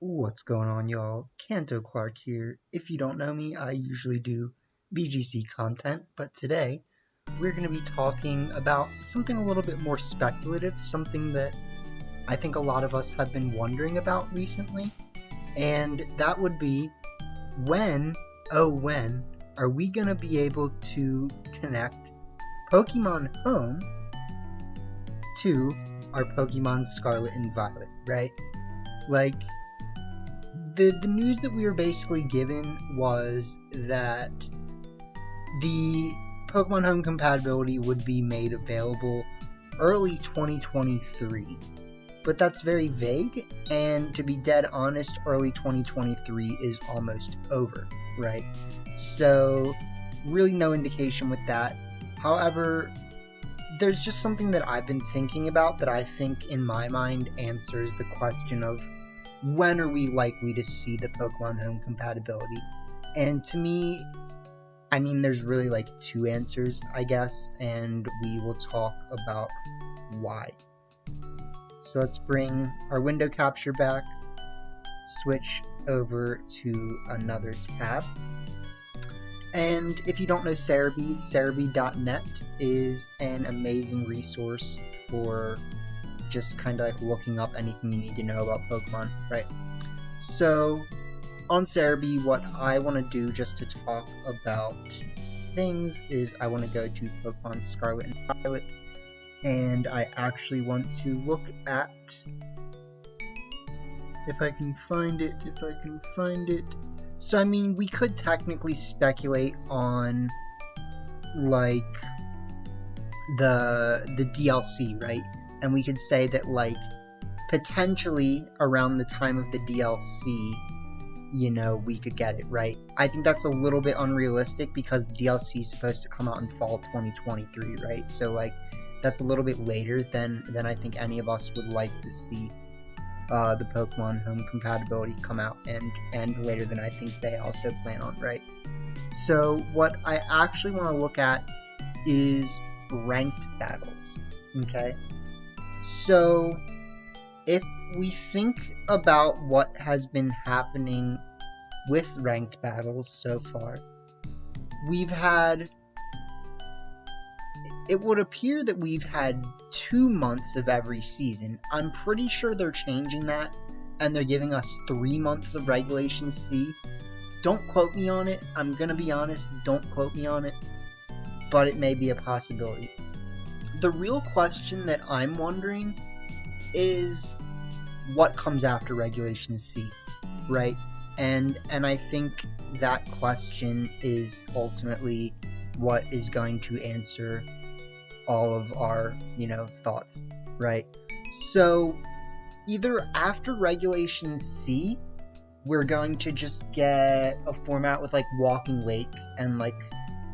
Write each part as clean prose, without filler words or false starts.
What's going on, y'all? Kanto Clark here. If you don't know me, I usually do VGC content, but today we're going to be talking about something a little bit more speculative, something that I think a lot of us have been wondering about recently, and that would be when, oh when, are we going to be able to connect Pokemon Home to our Pokemon Scarlet and Violet, right? Like, the news that we were basically given was that the Pokemon Home compatibility would be made available early 2023. But that's very vague, and to be dead honest, early 2023 is almost over, right? So, really no indication with that. However, there's just something that I've been thinking about that I think in my mind answers the question of when are we likely to see the Pokemon Home compatibility? And to me, I mean, there's really like two answers, I guess, and we will talk about why. So let's bring our window capture back, switch over to another tab. And if you don't know Cerebi, Cerebi.net is an amazing resource for just kind of like looking up anything you need to know about Pokemon, right? So, on Cerebi, what I want to do just to talk about things is I want to go to Pokemon Scarlet and Violet, and I actually want to look at, if I can find it. So, I mean, we could technically speculate on, like, the DLC, right? And we could say that, like, potentially around the time of the DLC, you know, we could get it, right? I think that's a little bit unrealistic because the DLC is supposed to come out in fall 2023, right? So, like, that's a little bit later than I think any of us would like to see the Pokemon Home compatibility come out, and later than I think they also plan on, right? So, what I actually want to look at is ranked battles, okay? So, if we think about what has been happening with ranked battles so far, it would appear that we've had 2 months of every season. I'm pretty sure they're changing that, and they're giving us 3 months of Regulation C. Don't quote me on it. I'm gonna be honest, don't quote me on it, but it may be a possibility. The real question that I'm wondering is what comes after Regulation C, right? And I think that question is ultimately what is going to answer all of our, thoughts, right? So either after Regulation C, we're going to just get a format with like Walking Lake and like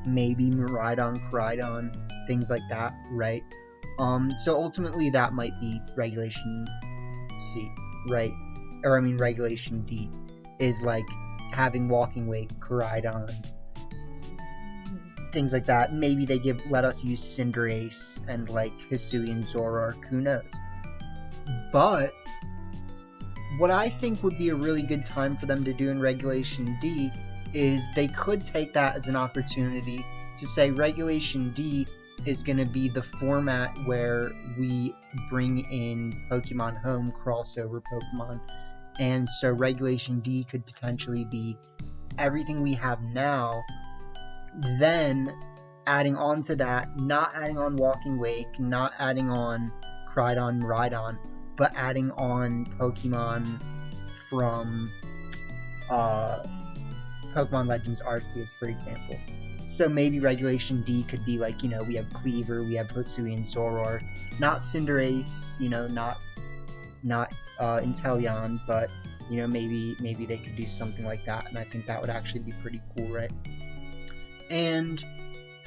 maybe Miraidon, Koraidon, things like that, right? So ultimately that might be Regulation C, right? Or I mean Regulation D is like having Walking Lake, Koraidon, things like that. Maybe they let us use Cinderace and like Hisuian Zoroark, who knows? But what I think would be a really good time for them to do in Regulation D is they could take that as an opportunity to say Regulation D is going to be the format where we bring in Pokemon Home crossover Pokemon. And so Regulation D could potentially be everything we have now, then adding on to that, not adding on Walking Lake, not adding on Koraidon, Miraidon, but adding on Pokemon from Pokemon Legends Arceus, for example. So maybe Regulation D could be like, we have Cleaver, we have Hisuian Zoroark, not Cinderace, not Inteleon, but, maybe they could do something like that, and I think that would actually be pretty cool, right? And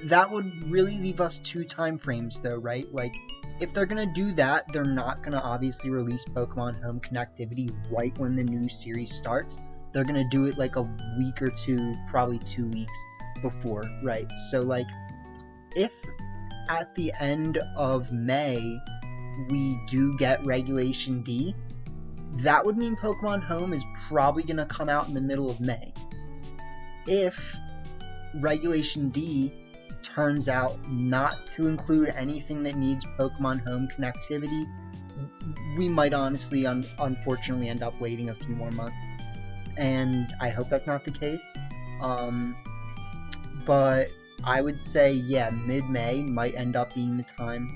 that would really leave us 2 time frames, though, right? Like, if they're going to do that, they're not going to obviously release Pokemon Home connectivity right when the new series starts. They're going to do it like a week or two, probably 2 weeks before, right? So, like, if at the end of May we do get Regulation D, that would mean Pokemon Home is probably going to come out in the middle of May. If Regulation D turns out not to include anything that needs Pokemon Home connectivity, we might honestly, unfortunately, end up waiting a few more months. And I hope that's not the case. But I would say, yeah, mid-May might end up being the time.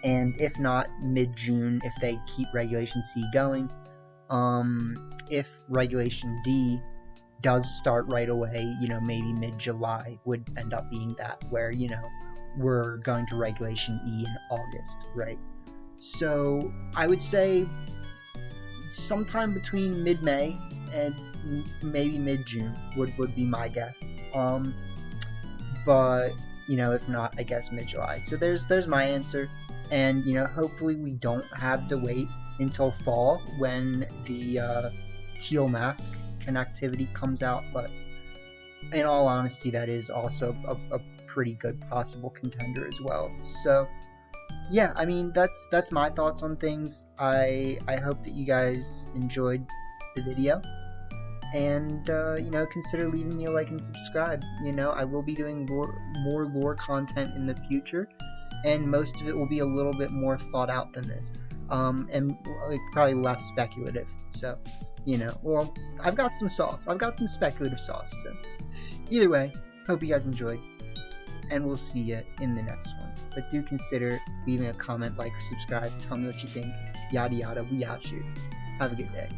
And if not, mid-June if they keep Regulation C going. If Regulation D does start right away, maybe mid-July would end up being that, where, we're going to Regulation E in August, right? So I would say sometime between mid-May and maybe mid-June would be my guess. But, if not, I guess mid-July. So there's my answer. And, hopefully we don't have to wait until fall when the Teal Mask connectivity comes out. But in all honesty, that is also a pretty good possible contender as well. So, yeah, I mean, that's my thoughts on things. I hope that you guys enjoyed the video. And, consider leaving me a like and subscribe. I will be doing more lore content in the future, and most of it will be a little bit more thought out than this, and probably less speculative. So, well, I've got some sauce. I've got some speculative sauce. So, either way, hope you guys enjoyed, and we'll see you in the next one. But do consider leaving a comment, like, or subscribe. Tell me what you think. Yada yada. We out here. Have a good day.